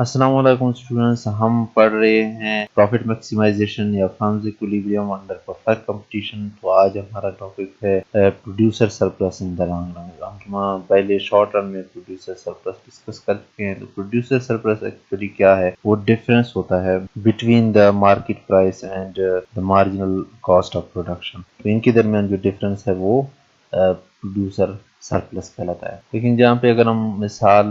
अस्सलाम वालेकुम स्टूडेंट्स, हम पढ़ रहे हैं प्रॉफिट मैक्सिमाइजेशन या firms equilibrium under perfect competition. तो आज हमारा टॉपिक है producer surplus in the long run. हम पहले शॉर्ट रन में प्रोड्यूसर सरप्लस डिस्कस कर चुके हैं। तो प्रोड्यूसर सरप्लस एक्चुअली क्या है, वो डिफरेंस होता है between the market price and the marginal cost of production. तो इनके दरमियान जो डिफरेंस है वो प्रोड्यूसर सरप्लस कहलाता है। लेकिन जहाँ पे अगर हम मिसाल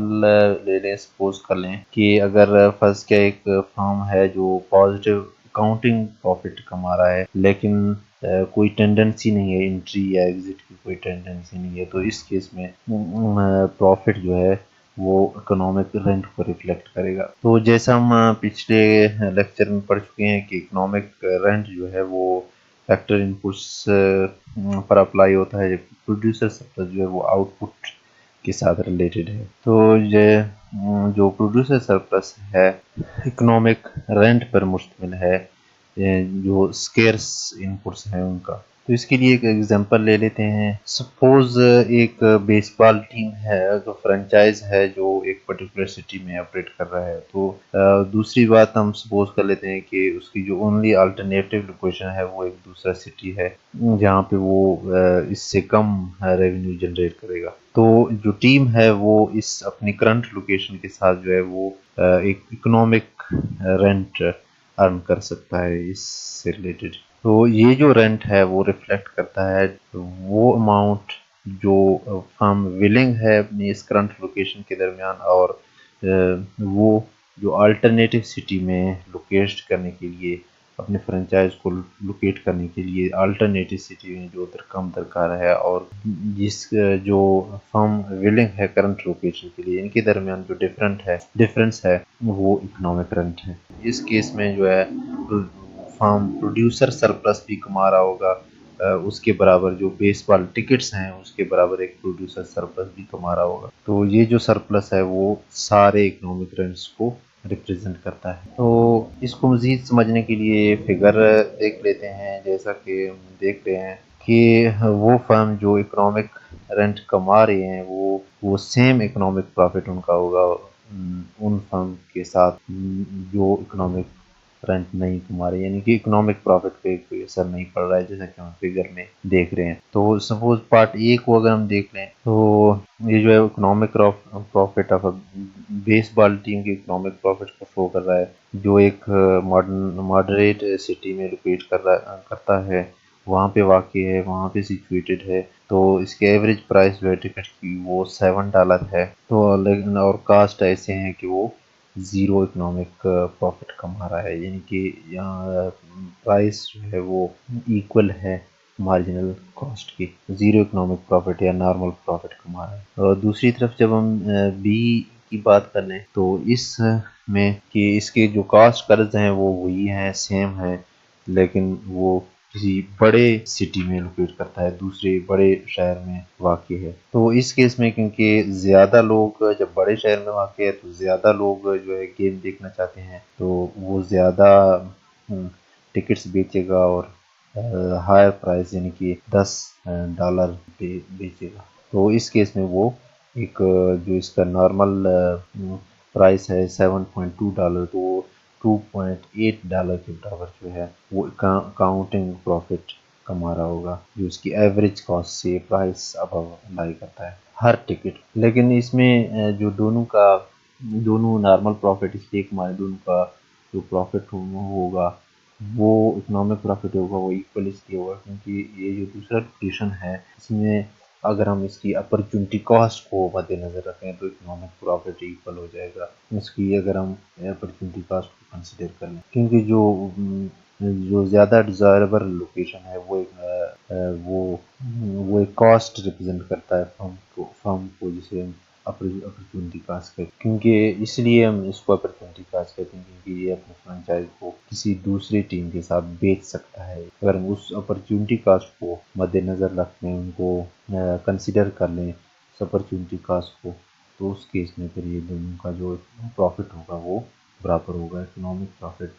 ले लें, सपोज कर लें कि अगर फर्स्ट क्या एक फर्म है जो पॉजिटिव काउंटिंग प्रॉफिट कमा रहा है, लेकिन कोई टेंडेंसी नहीं है एंट्री या एग्जिट की, कोई टेंडेंसी नहीं है, तो इस केस में प्रॉफिट जो है वो इकोनॉमिक रेंट को रिफ्लेक्ट करेगा। तो जैसा हम पिछले लेक्चर में पढ़ चुके हैं कि इकोनॉमिक रेंट जो है वो फैक्टर इनपुट्स पर अप्लाई होता है, जबकि प्रोड्यूसर सरप्लस जो है वो आउटपुट के साथ रिलेटेड है। तो ये जो प्रोड्यूसर सरप्लस है इकोनॉमिक रेंट पर मुश्तमिल है, जो स्केर्स इनपुट्स हैं उनका। तो इसके लिए एक एग्जांपल ले लेते हैं। सपोज एक बेसबॉल टीम है, जो फ्रेंचाइज है, जो एक पर्टिकुलर सिटी में ऑपरेट कर रहा है। तो दूसरी बात हम सपोज कर लेते हैं कि उसकी जो ओनली अल्टरनेटिव लोकेशन है वो एक दूसरा सिटी है जहाँ पे वो इससे कम रेवेन्यू जनरेट करेगा। तो जो टीम है वो इस अपनी करंट लोकेशन के साथ जो है वो एक इकोनॉमिक रेंट अर्न कर सकता है इससे रिलेटेड। तो ये जो रेंट है वो रिफ्लेक्ट करता है वो अमाउंट जो फर्म विलिंग है अपनी इस करंट लोकेशन के दरमियान और वो जो अल्टरनेटिव सिटी में लोकेट करने के लिए, अपने फ्रेंचाइज को लोकेट करने के लिए अल्टरनेटिव सिटी में जो कम दरकार है, और जिस जो फर्म विलिंग है करंट लोकेशन के लिए, इनके दरमियान जो डिफरेंस है वो इकोनॉमिक रेंट है। इस केस में जो है फर्म प्रोड्यूसर सरप्लस भी कमा रहा होगा, उसके बराबर जो बेसबॉल टिकट्स हैं उसके बराबर एक प्रोड्यूसर सरप्लस भी कमा रहा होगा। तो ये जो सरप्लस है वो सारे इकोनॉमिक रेंट्स को रिप्रेजेंट करता है। तो इसको मज़ीद समझने के लिए फिगर देख लेते हैं। जैसा कि हम देख रहे हैं कि वो फर्म जो इकोनॉमिक रेंट कमा रहे हैं वो सेम इकोनॉमिक प्रॉफिट उनका होगा उन फर्म के साथ जो इकोनॉमिक रेंट नहीं कमा रहे, यानी कि इकोनॉमिक प्रॉफिट पे कोई असर नहीं पड़ रहा है, जैसा कि हम फिगर में देख रहे हैं। तो सपोज पार्ट ए को अगर हम देख लें तो ये जो है economic profit of baseball team की इकोनॉमिक प्रॉफिट को शो कर रहा है, जो एक मॉडरेट सिटी में लोकेट करता है, वहाँ पे वाक़ई है, वहाँ पे सिचुएटेड है। तो इसके एवरेज प्राइस जो है टिकट की वो $7 है। तो लेकिन और कास्ट ऐसे हैं कि वो ज़ीरो इकोनॉमिक प्रॉफिट कमा रहा है, यानी कि यहाँ प्राइस जो है वो इक्वल है मार्जिनल कॉस्ट की, ज़ीरो इकोनॉमिक प्रॉफिट या नॉर्मल प्रॉफिट कमा रहा है। और दूसरी तरफ जब हम बी की बात कर लें तो इस में कि इसके जो कास्ट कर्ज हैं वो वही हैं, सेम हैं, लेकिन वो किसी बड़े सिटी में लोकेट करता है, दूसरे बड़े शहर में वाक़ई है। तो इस केस में क्योंकि ज़्यादा लोग जब बड़े शहर में वाक़ई है तो ज़्यादा लोग जो है गेम देखना चाहते हैं, तो वो ज़्यादा टिकट्स बेचेगा और हायर प्राइस यानी कि $10 पे बेचेगा। तो इस केस में वो एक जो इसका नॉर्मल प्राइस है $7.2, तो वो $2.8 के बराबर जो है वो काउंटिंग प्रॉफिट कमा रहा होगा, जो उसकी एवरेज कॉस्ट से प्राइस अब लाई करता है हर टिकट। लेकिन इसमें जो दोनों नॉर्मल प्रॉफिट इसलिए कमाए, दोनों का जो प्रॉफिट होगा वो इकोनॉमिक प्रॉफिट होगा वो इक्वल इसलिए होगा क्योंकि ये जो दूसरा लोकेशन है इसमें अगर हम इसकी अपॉर्चुनिटी कॉस्ट को मद्देनज़र रखें तो इकोनॉमिक प्रॉफिट इक्वल हो जाएगा इसकी, अगर हम अपॉर्चुनिटी कॉस्ट को कंसिडर कर लें। क्योंकि जो ज़्यादा डिज़ायरेबल लोकेशन है वो एक कॉस्ट रिप्रेजेंट करता है फर्म को जिसे हम अपॉर्चुनिटी कास्ट कहते हैं। क्योंकि इसलिए हम इसको अपॉर्चुनिटी कास्ट कहते हैं क्योंकि ये अपने फ्रेंचाइज को किसी दूसरी टीम के साथ बेच सकता है। अगर हम उस अपॉर्चुनिटी कास्ट को मद्देनज़र रख लें, उनको कंसिडर कर लें उस अपॉर्चुनिटी कास्ट को, तो उस केस में फिर ये दोनों का जो प्रॉफिट होगा वो बराबर होगा इकोनॉमिक प्रॉफिट।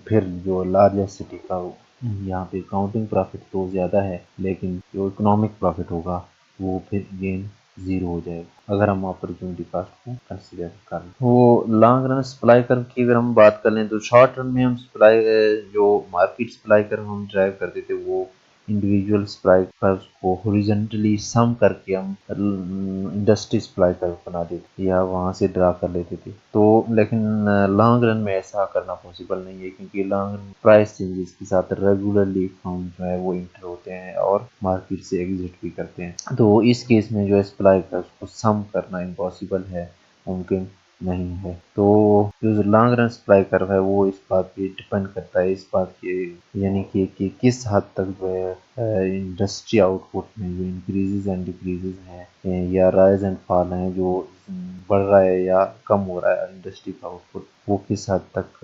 फिर जो लार्जेस्ट सिटी का यहाँ पे काउंटिंग प्रॉफिट तो ज़्यादा है, लेकिन जो इकोनॉमिक प्रॉफिट होगा वो फिर गेन जीरो हो जाएगा अगर हम अपॉर्चुनिटी कॉस्ट को कंसिडर कर लें। तो लॉन्ग रन सप्लाई कर्व की अगर हम बात कर लें तो शॉर्ट रन में हम सप्लाई जो मार्केट सप्लाई कर्व हम ड्राइव करते थे वो इंडिविजुअल सप्लाई कर्व को हॉरिजॉन्टली सम करके हम इंडस्ट्री सप्लाई कर्व बना देते या वहां से ड्रा कर लेते थे। तो लेकिन लॉन्ग रन में ऐसा करना पॉसिबल नहीं है क्योंकि लॉन्ग रन प्राइस चेंजेस के साथ रेगुलरली फर्म जो है वो इंटर होते हैं और मार्केट से एग्जिट भी करते हैं। तो इस केस में जो है सप्लाई कर्व को सम करना इम्पॉसिबल है, मुमकिन नहीं है। तो जो लॉन्ग रन सप्लाई कर्व है वो इस बात पे डिपेंड करता है, इस बात के यानी कि किस हद तक जो है इंडस्ट्री आउटपुट में जो इंक्रीजेज एंड डिक्रीजेज हैं या राइज एंड फॉल हैं जो बढ़ रहा है या कम हो रहा है इंडस्ट्री का आउटपुट, वो किस हद तक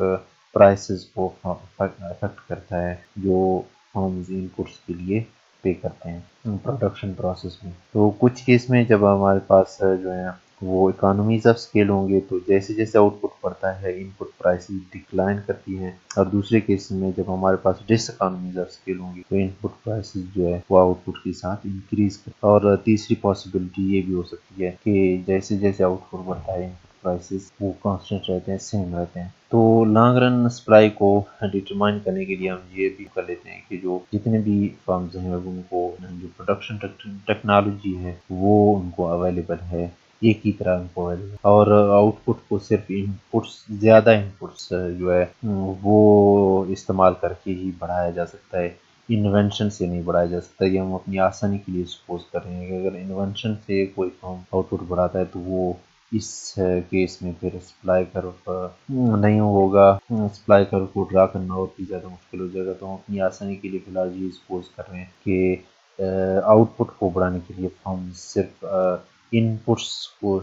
प्राइसेस को अफेक्ट करता है जो फर्म्स इनपुट्स के लिए पे करते हैं प्रोडक्शन प्रोसेस में। तो कुछ केस में जब हमारे पास जो है वो इकोनॉमीज ऑफ स्केल होंगे तो जैसे जैसे आउटपुट बढ़ता है इनपुट प्राइसेस डिक्लाइन करती हैं, और दूसरे केस में जब हमारे पास डिस इकोनॉमीज ऑफ स्केल होंगी तो इनपुट प्राइसेस जो है वो आउटपुट के साथ इंक्रीज करता है। और तीसरी पॉसिबिलिटी ये भी हो सकती है कि जैसे जैसे आउटपुट बढ़ता है प्राइसेस वो कांस्टेंट रहते हैं, सेम रहते हैं। तो लॉन्ग रन सप्लाई को डिटरमाइन करने के लिए हम ये भी कर लेते हैं कि जो जितने भी फर्म्स हैं उनको जो प्रोडक्शन टेक्नोलॉजी है वो उनको अवेलेबल है, एक ही तरह उनको अवेलेबल, और आउटपुट को सिर्फ इनपुट्स ज़्यादा इनपुट्स जो है वो इस्तेमाल करके ही बढ़ाया जा सकता है, इन्वेंशन से नहीं बढ़ाया जा सकता। ये हम अपनी आसानी के लिए सपोज कर रहे हैं कि अगर इन्वेंशन से कोई फर्म आउटपुट बढ़ाता है तो वो इस केस में फिर सप्लाई कर्व नहीं होगा, सप्लाई कर्व को ड्रा करना और भी ज़्यादा मुश्किल हो जाएगा। तो हम अपनी आसानी के लिए फिलहाल ये सपोज कर रहे हैं कि आउटपुट को बढ़ाने के लिए फर्म सिर्फ इनपुट्स को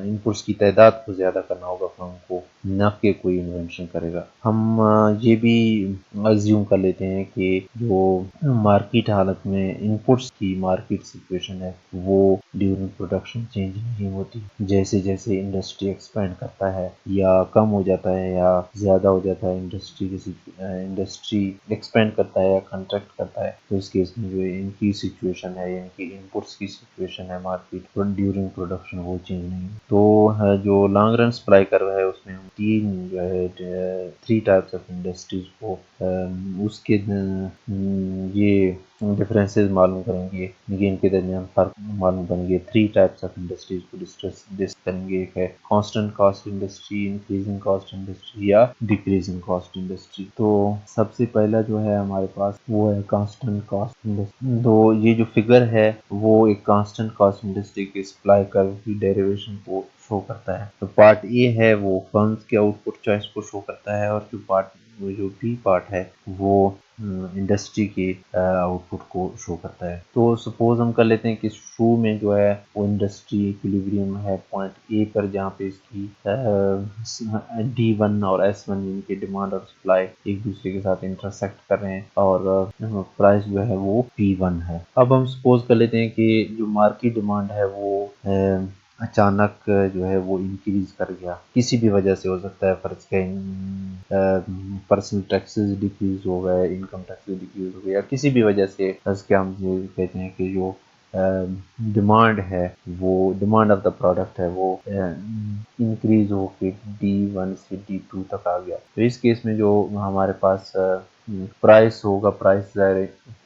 इनपुट्स की तादाद को ज़्यादा करना होगा फर्म को, न कि कोई इन्वेंशन करेगा। हम ये भी अज्यूम कर लेते हैं कि जो मार्केट हालत में इनपुट्स की मार्केट सिचुएशन है वो ड्यूरिंग प्रोडक्शन चेंज नहीं होती, जैसे जैसे इंडस्ट्री एक्सपेंड करता है या कम हो जाता है या ज़्यादा हो जाता है इंडस्ट्री एक्सपेंड करता है या कंट्रैक्ट करता है, तो इस केस में जो इनकी सिचुएशन है यानी कि इनपुट्स की सिचुएशन है मार्केट ड्यूरिंग प्रोडक्शन वो चेंज नहीं। तो जो लॉन्ग रन सप्लाई कर्व है उसमें हम तीन जो है थ्री टाइप्स ऑफ इंडस्ट्रीज को उसके ये डिफरेंसेस मालूम करेंगे, इनके दरमियान फर्क मालूम करेंगे। थ्री टाइप्स ऑफ इंडस्ट्रीज को डिस्कस करेंगे। एक है constant cost industry, increasing cost industry या डिक्रीजिंग कॉस्ट इंडस्ट्री। तो सबसे पहला जो है हमारे पास वो है कांस्टेंट कॉस्ट इंडस्ट्री। तो ये जो फिगर है वो एक कांस्टेंट कॉस्ट इंडस्ट्री के सप्लाई कर्व की डेरिवेशन को शो करता है। तो पार्ट ए है वो फर्म्स के आउटपुट चॉइस को शो करता है, और जो बी पार्ट है वो इंडस्ट्री के आउटपुट को शो करता है। तो सपोज हम कर लेते हैं कि शुरू में जो है वो इंडस्ट्री इक्विलिब्रियम है पॉइंट ए पर, जहाँ पे इसकी D1 और S1 इनके डिमांड और सप्लाई एक दूसरे के साथ इंटरसेक्ट कर रहे हैं और प्राइस जो है वो P1 है। अब हम सपोज कर लेते हैं कि जो मार्केट डिमांड है वो अचानक जो है वो इंक्रीज कर गया, किसी भी वजह से हो सकता है, फर्ज के पर्सनल टैक्सेस डिक्रीज हो गए, इनकम टैक्सेस डिक्रीज हो गए, या किसी भी वजह से फर्ज के हम ये कहते हैं कि जो डिमांड है वो डिमांड ऑफ द प्रोडक्ट है वो इंक्रीज होके D1 से D2 तक आ गया। तो इस केस में जो हमारे पास प्राइस होगा, प्राइस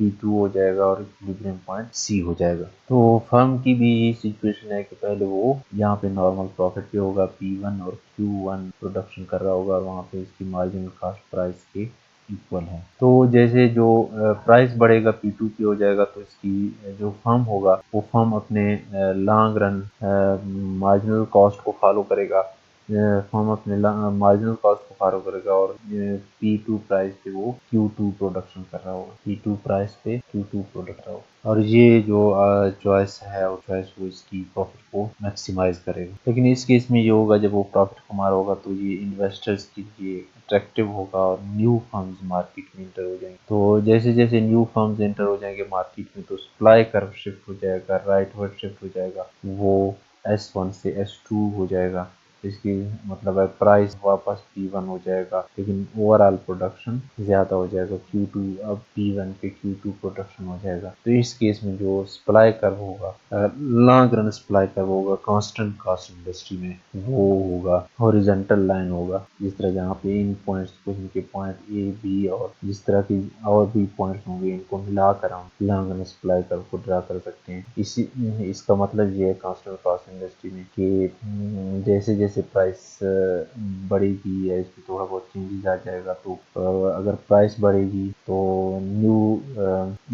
P2 हो जाएगा और इक्विलिब्रियम पॉइंट C हो जाएगा। तो फर्म की भी यही सिचुएशन है कि पहले वो यहाँ पे नॉर्मल प्रॉफिट पे होगा, P1 और Q1 प्रोडक्शन कर रहा होगा और वहाँ पे इसकी मार्जिनल कॉस्ट प्राइस के इक्वल है। तो जैसे जो प्राइस बढ़ेगा P2 की हो जाएगा तो इसकी जो फर्म होगा वो फर्म अपने लॉन्ग रन मार्जिनल कॉस्ट को फॉलो करेगा, फर्म अपने मार्जिनल कॉस्ट को फॉलो करेगा और P2 प्राइस पे वो Q2 प्रोडक्शन कर रहा होगा, P2 प्राइस पे Q2 प्रोडक्ट रहा होगा, और ये जो चॉइस है और चॉइस वो इसकी प्रॉफिट को मैक्सिमाइज करेगा। लेकिन इस केस में ये होगा जब वो प्रॉफिट कमा रहा होगा तो ये इन्वेस्टर्स के लिए अट्रैक्टिव होगा और न्यू फर्म्स मार्केट में इंटर हो जाएंगे। तो जैसे जैसे न्यू फर्म्स इंटर हो जाएंगे मार्केट में तो सप्लाई कर्व शिफ्ट हो जाएगा, राइटवर्ड शिफ्ट हो जाएगा, वो S1 से S2 हो जाएगा, इसकी मतलब है प्राइस वापस P1 हो जाएगा, लेकिन ओवरऑल प्रोडक्शन ज़्यादा हो जाएगा Q2, अब P1 पे Q2 प्रोडक्शन हो जाएगा। तो इस केस में जो सप्लाई कर्व होगा, लॉन्ग रन सप्लाई कर्व होगा कांस्टेंट कास्ट इंडस्ट्री में, वो होगा हॉरिजॉन्टल लाइन होगा। जिस तरह जहाँ पे इन पॉइंट्स को, इनके पॉइंट ए बी और जिस तरह की और भी पॉइंट्स होंगे, इनको मिलाकर हम लॉन्ग रन सप्लाई कर्व को ड्रा कर सकते हैं। इसका मतलब ये है कांस्टेंट कास्ट इंडस्ट्री में कि जैसे जैसे प्राइस बढ़ेगी या इसमें थोड़ा बहुत चेंजेस आ जाएगा, तो अगर प्राइस बढ़ेगी तो न्यू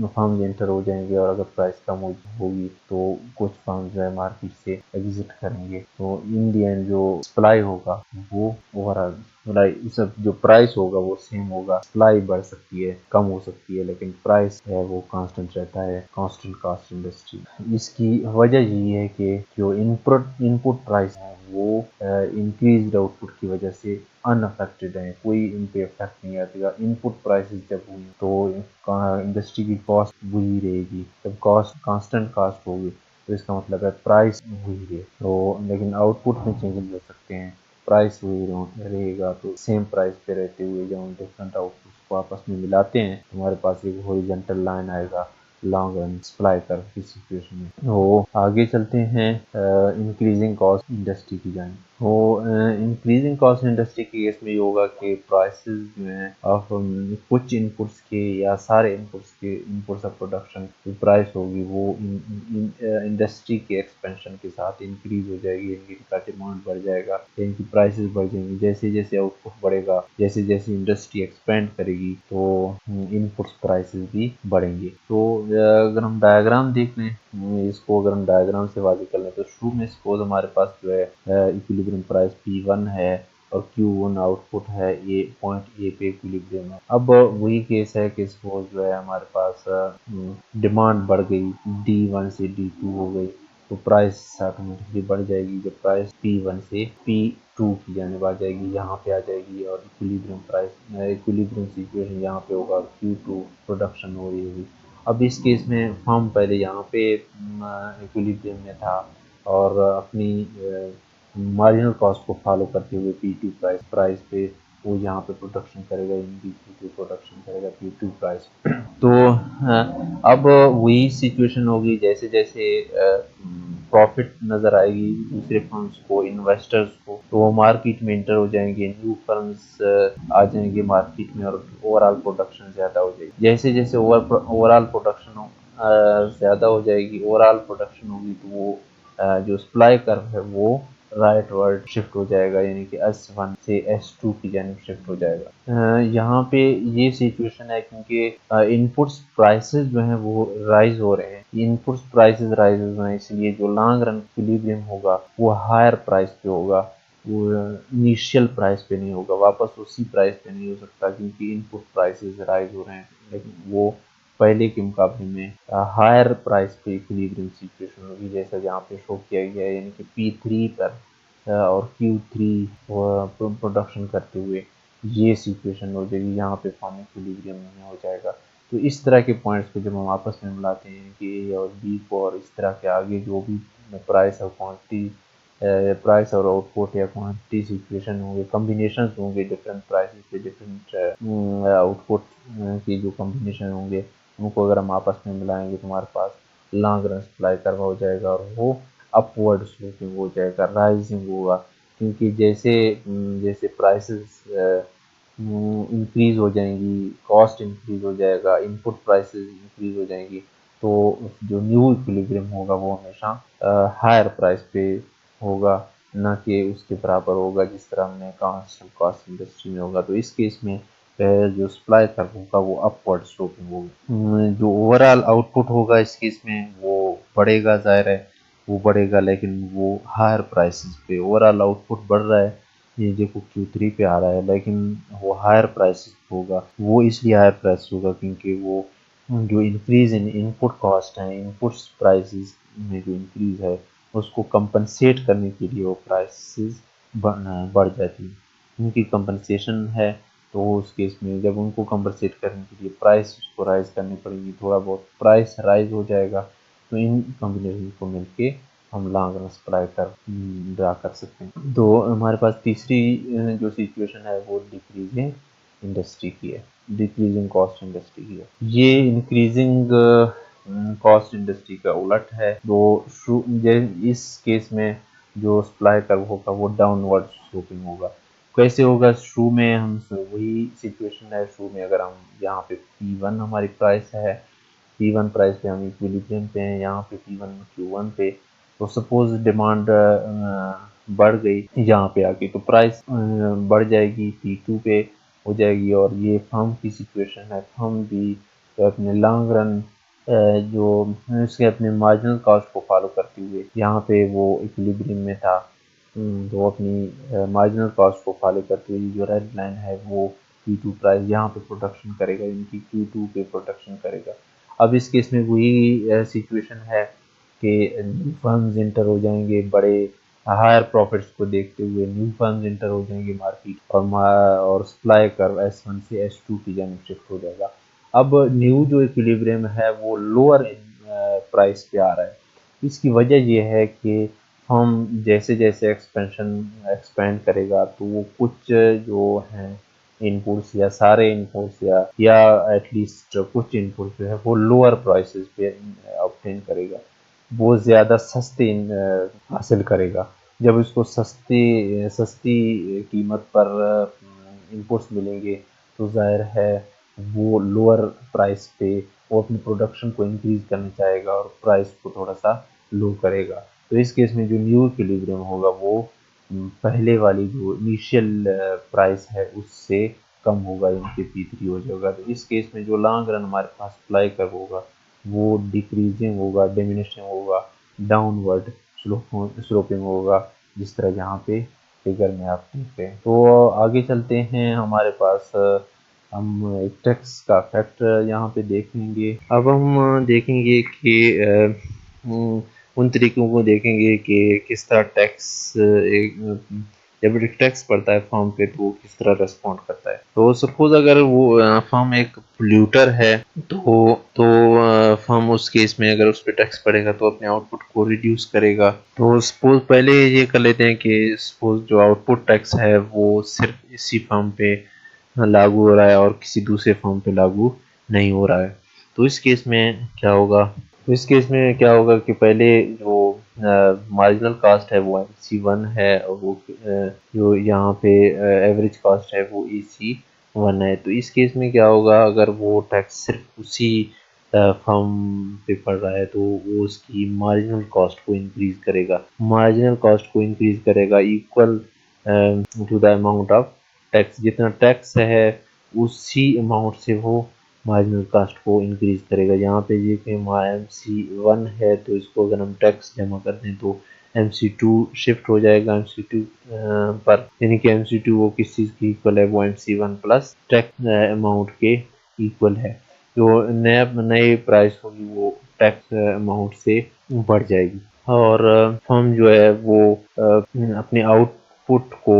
फर्म्स एंटर हो जाएंगे, और अगर प्राइस कम होगी तो कुछ फर्म्स जो है मार्केट से एग्जिट करेंगे। तो इन दी एंड जो सप्लाई होगा वो ओवरऑल सप्लाई, सब जो प्राइस होगा वो सेम होगा। सप्लाई बढ़ सकती है, कम हो सकती है, लेकिन प्राइस है वो कांस्टेंट रहता है कांस्टेंट कास्ट इंडस्ट्री। इसकी वजह यही है कि जो इनपुट प्राइस है वो इंक्रीज आउटपुट की वजह से अनअफेक्टेड है, कोई इन पे इफेक्ट नहीं आएगा। इनपुट प्राइसेस जब हुई तो इंडस्ट्री की कॉस्ट वही रहेगी। जब कॉस्ट कांस्टेंट कॉस्ट होगी तो इसका मतलब है प्राइस वही रहे, तो लेकिन आउटपुट में चेंजेस हो सकते हैं। प्राइस वही रहेगा, तो सेम प्राइस पे रहते हुए जब हम डिफरेंट आउटपुट्स को आपस में मिलाते हैं तो हमारे पास एक हॉरिजॉन्टल लाइन आएगा लॉन्ग रन सप्लाई कर्व की सिचुएशन में। तो आगे चलते हैं इंक्रीजिंग कॉस्ट इंडस्ट्री की जाए। तो इंक्रीजिंग कॉस्ट इंडस्ट्री के केस में ये होगा कि प्राइसेस जो हैं ऑफ कुछ इनपुट्स के या सारे इनपुट्स ऑफ प्रोडक्शन की प्राइस होगी वो इंडस्ट्री के एक्सपेंशन के साथ इंक्रीज हो जाएगी। इनका डिमांड बढ़ जाएगा, इनकी प्राइसेस बढ़ जाएंगी। जैसे जैसे आउटपुट बढ़ेगा, जैसे जैसे इंडस्ट्री एक्सपेंड करेगी, तो इनपुट्स प्राइसेस भी बढ़ेंगे। तो अगर हम डायग्राम देख लें, इसको अगर हम डायग्राम से वाज़ेह कर लें, तो शुरू में सपोज हमारे पास जो है इक्विलिब्रियम प्राइस P1 है और Q1 आउटपुट है, ये पॉइंट ए पे इक्विलिब्रियम है। अब वही केस है कि सपोज जो है हमारे पास डिमांड बढ़ गई, D1 से D2 हो गई, तो प्राइस ऑटोमेटिकली बढ़ जाएगी। जब प्राइस P1 से P2 की जाने आ जाएगी, यहाँ पे आ जाएगी, और इक्विलिब्रियम सिचुएशन यहाँ पे होगा, Q2 प्रोडक्शन हो रही होगी। अब इस केस में फर्म पहले यहाँ पे इक्विलिब्रियम में था और अपनी मार्जिनल कॉस्ट को फॉलो करते हुए P2 प्राइस पे वो यहाँ पे प्रोडक्शन करेगा, P2 प्रोडक्शन करेगा P2 प्राइस। तो अब वही सिचुएशन होगी, जैसे जैसे प्रॉफिट नज़र आएगी दूसरे फर्म्स को, इन्वेस्टर्स को, तो वो मार्केट में इंटर हो जाएंगे, न्यू फर्म्स आ जाएंगे मार्केट में और ओवरऑल प्रोडक्शन ज़्यादा हो जाएगी। जैसे जैसे ओवरऑल प्रोडक्शन ज़्यादा हो जाएगी, ओवरऑल प्रोडक्शन होगी, तो वो जो सप्लाई कर्व है वो राइट वर्ड शिफ्ट हो जाएगा, यानी कि S1 से S2 की जानिब शिफ्ट हो जाएगा। यहाँ पे ये सिचुएशन है क्योंकि इनपुट्स प्राइसेस जो हैं वो राइज हो रहे हैं। इनपुट्स प्राइसेस राइज हो रहे हैं, इसलिए जो लॉन्ग रन इक्विलिब्रियम होगा वो हायर प्राइस पे होगा, वो इनिशियल प्राइस पे नहीं होगा, वापस उसी प्राइस पे नहीं हो सकता, क्योंकि इनपुट प्राइसेस राइज हो रहे हैं, लेकिन वो पहले के मुकाबले में हायर प्राइस पे इक्विलिब्रियम सिचुएशन होगी, जैसा यहाँ पे शो किया गया है, यानी कि P3 पर और Q3 प्रोडक्शन करते हुए ये सिचुएशन हो जाएगी, यहाँ पे फॉर्म इक्विलिब्रियम में हो जाएगा। तो इस तरह के पॉइंट्स को जब हम आपस में मिलाते हैं कि ए और बी को, और इस तरह के आगे जो भी प्राइस और क्वांटिटी, प्राइस और आउटपुट या क्वांटिटी सिचुएशन होंगे, कम्बिनेशन होंगे डिफरेंट प्राइसेस पे डिफरेंट आउटपुट की जो कम्बिनेशन होंगे, उनको अगर हम आपस में मिलाएंगे तो हमारे पास लॉन्ग रन सप्लाई कर्व हो जाएगा, और वो अपवर्ड स्लोपिंग हो जाएगा, राइजिंग होगा। क्योंकि जैसे जैसे प्राइसेस इंक्रीज हो जाएंगी, कॉस्ट इंक्रीज हो जाएगा, इनपुट प्राइसेस इंक्रीज हो जाएंगी, तो जो न्यू इक्विलिब्रियम होगा वो हमेशा हायर प्राइस पे होगा, ना कि उसके बराबर होगा जिस तरह हमने कांस्टेंट कॉस्ट इंडस्ट्री में होगा। तो इस केस में जो सप्लाई कर्व होगा वो अपवर्ड स्लोपिंग होगा। जो ओवरऑल आउटपुट होगा इस केस में वो बढ़ेगा, जाहिर है वो बढ़ेगा, लेकिन वो हायर प्राइसेस पे, ओवरऑल आउटपुट बढ़ रहा है, ये देखो Q3 पे आ रहा है, लेकिन वो हायर प्राइस होगा। वो इसलिए हायर प्राइस होगा क्योंकि वो जो इंक्रीज इन इनपुट कॉस्ट है, इनपुट्स प्राइसेस में जो इंक्रीज है उसको कंपनसेट करने के लिए वो प्राइसेस बढ़ जाती है। उनकी कंपनसेशन है, तो उस केस में जब उनको कंपनसेट करने के लिए प्राइस को राइज करनी पड़ेगी, थोड़ा बहुत प्राइस राइज हो जाएगा, तो इन कॉम्बिनेशन को मिलके हम लॉन्ग रन सप्लाई कर ड्रा कर सकते हैं। तो हमारे पास तीसरी जो सिचुएशन है वो डिक्रीजिंग इंडस्ट्री की है, डिक्रीजिंग कॉस्ट इंडस्ट्री की है। ये इंक्रीजिंग कॉस्ट इंडस्ट्री का उलट है। तो इस केस में जो सप्लाई कर्व होगा वो डाउनवर्ड स्लोपिंग होगा। कैसे होगा? शुरू में हम वही सिचुएशन है, शुरू में अगर हम यहाँ पे P1 हमारी प्राइस है, P1 प्राइस पे हम इक्विलिब्रियम पे हैं, यहाँ पे P1 Q1 पे। तो सपोज डिमांड बढ़ गई यहाँ पे आके, तो प्राइस बढ़ जाएगी, P2 पे हो जाएगी। और ये फर्म की सिचुएशन है, फर्म भी तो अपने लॉन्ग रन जो इसके अपने मार्जिनल कॉस्ट को फॉलो करते हुए यहाँ पे वो इक्विलिब्रियम में था, तो अपनी मार्जिनल कॉस्ट को फॉलो करते हुए जो रेड लाइन है वो Q2 प्राइस यहाँ पे प्रोडक्शन करेगा, इनकी Q2 पे प्रोडक्शन करेगा। अब इस केस में वही सिचुएशन है कि न्यू फर्म्स इंटर हो जाएंगे, बड़े हायर प्रॉफिट्स को देखते हुए न्यू फर्म्स इंटर हो जाएंगे मार्केट, और सप्लाई कर्व S1 से S2 की जानिब शिफ्ट हो जाएगा। अब न्यू जो इक्विलिब्रियम है वो लोअर प्राइस पे आ रहा है। इसकी वजह यह है कि हम जैसे जैसे एक्सपेंड करेगा तो वो कुछ जो हैं इनपुट्स या सारे इनपुट्स या एटलीस्ट कुछ इनपुट्स जो है वो लोअर प्राइसेस पे ऑब्टेन करेगा, वो ज़्यादा सस्ते हासिल करेगा। जब इसको सस्ती सस्ती कीमत पर इनपुट्स मिलेंगे तो जाहिर है वो लोअर प्राइस पे वो अपनी प्रोडक्शन को इंक्रीज करना चाहेगा और प्राइस को थोड़ा सा लो करेगा। तो इस केस में जो न्यू इक्विलिब्रियम होगा वो पहले वाली जो इनिशियल प्राइस है उससे कम होगा, इनके P3 हो जाएगा। तो इस केस में जो लॉन्ग रन हमारे पास सप्लाई कर्व होगा वो डिक्रीजिंग होगा, डिमिनिशिंग होगा, डाउनवर्ड स्लोपिंग होगा, जिस तरह यहाँ पे फिगर में आप देख रहे हैं। तो आगे चलते हैं, हमारे पास हम एक टैक्स का फैक्टर यहाँ पे देखेंगे। अब हम देखेंगे कि उन तरीकों को देखेंगे कि किस तरह टैक्स जब टैक्स पड़ता है फर्म पे तो वो किस तरह रेस्पॉन्ड करता है। तो सपोज अगर वो फर्म एक पोल्यूटर है तो फर्म उस केस में अगर उस पर टैक्स पड़ेगा तो अपने आउटपुट को रिड्यूस करेगा। तो सपोज पहले ये कर लेते हैं कि सपोज जो आउटपुट टैक्स है वो सिर्फ इसी फर्म पे लागू हो रहा है और किसी दूसरे फर्म पे लागू नहीं हो रहा है। तो इस केस में क्या होगा? तो इस केस में क्या होगा कि पहले जो मार्जिनल कास्ट है वो MC1 है, और वो जो यहाँ पे एवरेज कास्ट है वो EC1 है। तो इस केस में क्या होगा? अगर वो टैक्स सिर्फ उसी फर्म पे पड़ रहा है तो वो उसकी मार्जिनल कॉस्ट को इंक्रीज करेगा, मार्जिनल कॉस्ट को इंक्रीज करेगा equal to the amount of tax. जितना टैक्स है उसी अमाउंट से वो मार्जिनल कास्ट को इंक्रीज करेगा। यहाँ पे ये कि MC1 है तो इसको अगर हम टैक्स जमा कर दें तो MC2 शिफ्ट हो जाएगा MC2 पर, यानी कि MC2 वो किस चीज़ की इक्वल है? वो MC1 प्लस टैक्स अमाउंट के इक्वल है। जो नई प्राइस होगी वो टैक्स अमाउंट से बढ़ जाएगी, और फर्म जो है वो अपने आउटपुट को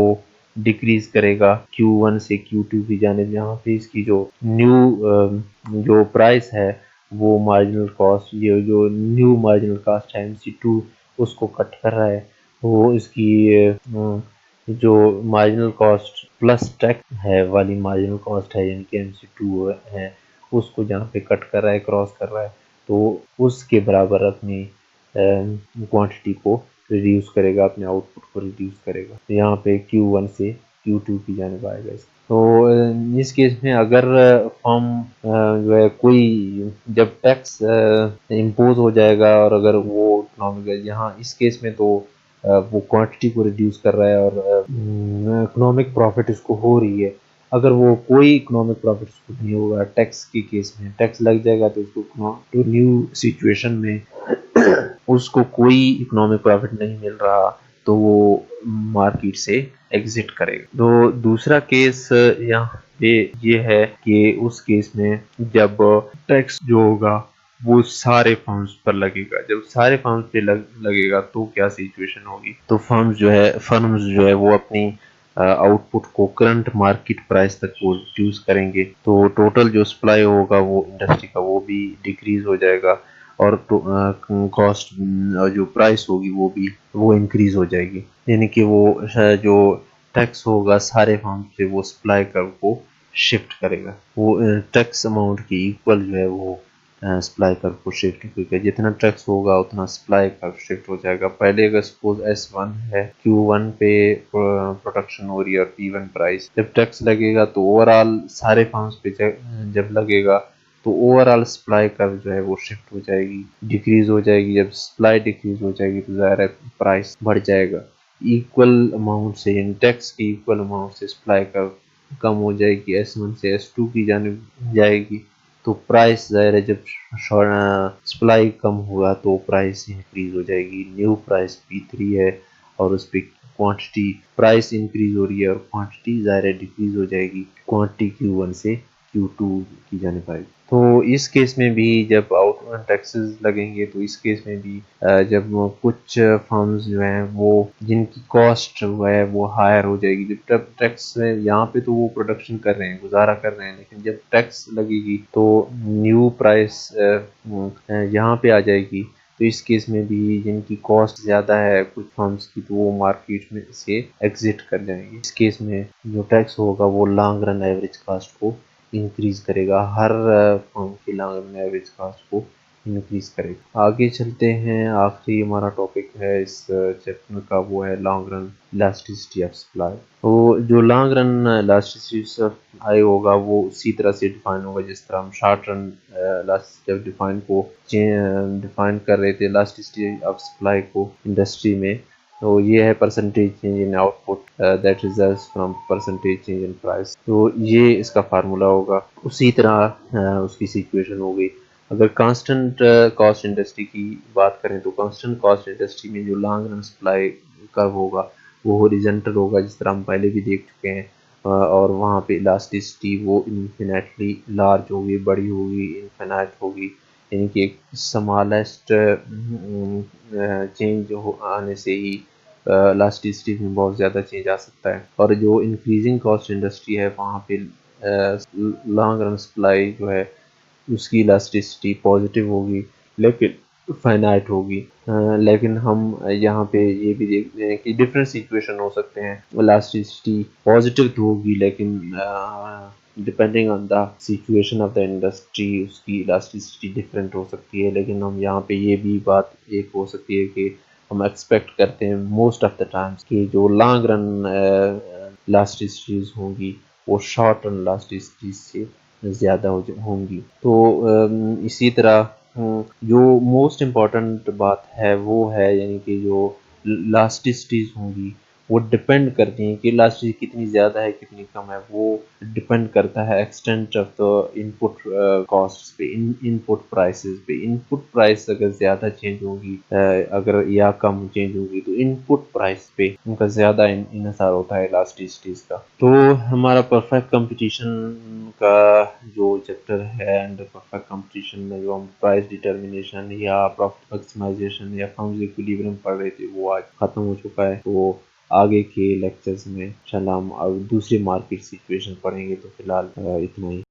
डिक्रीज करेगा Q1 से Q2 की जानिब। यहाँ पे इसकी जो जो प्राइस है वो मार्जिनल कॉस्ट, ये जो न्यू मार्जिनल कॉस्ट है MC2 उसको कट कर रहा है। वो इसकी जो मार्जिनल कॉस्ट प्लस टैक्स है वाली मार्जिनल कॉस्ट है, यानी कि MC2 है, उसको जहाँ पे कट कर रहा है, क्रॉस कर रहा है, तो उसके बराबर अपनी क्वांटिटी को रिड्यूस करेगा, अपने आउटपुट को रिड्यूस करेगा। तो यहाँ पे Q1 से Q2 की जानिब आएगा। तो इस केस में अगर फर्म जो है कोई जब टैक्स इम्पोज हो जाएगा और अगर वो इकोनॉमिक, यहाँ इस केस में तो वो क्वांटिटी को रिड्यूस कर रहा है और इकोनॉमिक प्रॉफिट इसको हो रही है। अगर वो कोई इकोनॉमिक प्रॉफिट उसको नहीं होगा, टैक्स के केस में टैक्स लग जाएगा तो उसको तो न्यू सिचुएशन में उसको कोई इकोनॉमिक प्रॉफिट नहीं मिल रहा तो वो मार्केट से एग्जिट करेगा। तो दूसरा केस यहाँ पे ये है कि उस केस में जब टैक्स जो होगा वो सारे फर्म्स पर लगेगा। जब सारे फर्म्स पे लगेगा तो क्या सिचुएशन होगी? तो फर्म्स जो है वो अपनी आउटपुट को करंट मार्केट प्राइस तक वो रिड्यूस करेंगे, तो टोटल जो सप्लाई होगा वो इंडस्ट्री का वो भी डिक्रीज हो जाएगा, और कॉस्ट जो प्राइस होगी वो इंक्रीज हो जाएगी। यानी कि वो जो टैक्स होगा सारे फर्म से वो सप्लाई कर्व को शिफ्ट करेगा। वो टैक्स अमाउंट की इक्वल जो है वो सप्लाई कर्व को शिफ्ट, क्योंकि जितना टैक्स होगा उतना सप्लाई कर्व शिफ्ट हो जाएगा। पहले अगर सपोज S1 है, Q1 पे प्रोडक्शन हो रही है और P1 प्राइस, जब टैक्स लगेगा तो ओवरऑल सारे फर्म्स पे जब लगेगा तो ओवरऑल सप्लाई कर्व जो है वो शिफ्ट हो जाएगी, डिक्रीज हो जाएगी। जब सप्लाई डिक्रीज हो जाएगी तो ज़ाहिर है प्राइस बढ़ जाएगा। इक्वल अमाउंट से, यानी टैक्स की इक्वल अमाउंट से सप्लाई कर्व कम हो जाएगी, S1 से S2 की जानिब जाएगी, तो प्राइस ज़ाहिर है जब सप्लाई कम होगा तो प्राइस इंक्रीज हो जाएगी। न्यू प्राइस P3 है और उस पर क्वांटिटी प्राइस इंक्रीज हो रही है और क्वांटिटी ज़ाहिर है डिक्रीज हो जाएगी, क्वांटिटी Q1 से Q2 की जानिब आएगी। तो इस केस में भी जब आउट टैक्सेस लगेंगे तो इस केस में भी जब कुछ फर्म्स जो हैं वो जिनकी कॉस्ट जो है वो हायर हो जाएगी, जब टैक्स यहाँ पे तो वो प्रोडक्शन कर रहे हैं, गुजारा कर रहे हैं, लेकिन जब टैक्स लगेगी तो न्यू प्राइस यहाँ पे आ जाएगी। तो इस केस में भी जिनकी कॉस्ट ज़्यादा है कुछ फर्म्स की, तो वो मार्केट में से एग्जिट कर जाएंगे। इस केस में जो टैक्स होगा वो लॉन्ग रन एवरेज कास्ट को इंक्रीज करेगा, हर फर्म की लॉन्ग रन एवरेज कास्ट को इंक्रीज करेगा। आगे चलते हैं, आखिरी हमारा टॉपिक है इस चैप्टर का, वो है long run elasticity of supply. तो जो long run elasticity of supply होगा वो उसी तरह से डिफाइन होगा जिस तरह हम शॉर्ट रन जब डिफाइन कर रहे थे इलास्टिसिटी ऑफ सप्लाई को इंडस्ट्री में। तो ये है percentage change in output that results from percentage change in price. तो ये इसका फार्मूला होगा। उसी तरह उसकी सिचुएशन हो गई। अगर कांस्टेंट कॉस्ट इंडस्ट्री की बात करें तो कांस्टेंट कॉस्ट इंडस्ट्री में जो लॉन्ग रन सप्लाई कर्व होगा वो हॉरिजॉन्टल होगा, जिस तरह हम पहले भी देख चुके हैं। और वहाँ पे इलास्टिसिटी वो इन्फिनेटली लार्ज होगी, बड़ी होगी, इन्फिनाइट होगी। यानी कि एक स्मॉलेस्ट चेंज आने से ही इलास्टिसिटी में बहुत ज़्यादा चेंज आ सकता है। और जो इंक्रीजिंग कॉस्ट इंडस्ट्री है वहाँ पे लॉन्ग रन सप्लाई जो है उसकी इलास्टिसिटी पॉजिटिव होगी, लेकिन फाइनाइट होगी। लेकिन हम यहाँ पे ये भी देखते हैं कि डिफरेंट सिचुएशन हो सकते हैं। इलास्टिसिटी पॉजिटिव तो होगी, लेकिन depending on the situation of the industry उसकी इलास्टिसिटी डिफरेंट हो सकती है। लेकिन हम यहाँ पे ये भी बात एक हो सकती है कि हम एक्सपेक्ट करते हैं मोस्ट ऑफ द टाइम्स कि जो लॉन्ग रन इलास्टिसिटीज होंगी वो शॉर्ट रन इलास्टिसिटीज से ज़्यादा होंगी। तो इसी तरह जो मोस्ट इम्पॉर्टेंट बात है वो है, यानी कि जो इलास्टिसिटीज होंगी वो डिपेंड करती हैं कि इलास्टिसिटी कितनी ज़्यादा है कितनी कम है। वो डिपेंड करता है extent of the input cost पे, इनपुट प्राइसेस पे। इनपुट प्राइस अगर ज़्यादा चेंज होगी अगर या कम चेंज होगी तो इनपुट प्राइस पे उनका ज़्यादा इन्हिसार होता है इलास्टिसिटीज का। तो हमारा परफेक्ट कंपटीशन का जो चैप्टर है, अंडर परफेक्ट कंपटीशन में जो हम प्राइस डिटर्मिनेशन या प्रॉफिट मैक्सिमाइजेशन या फर्म्स इक्विलिब्रियम पढ़ रहे थे वो आज खत्म हो चुका है। तो आगे के लेक्चर्स में इंशाल्लाह हम अब दूसरी मार्केट सिचुएशन पढ़ेंगे। तो फिलहाल इतना ही।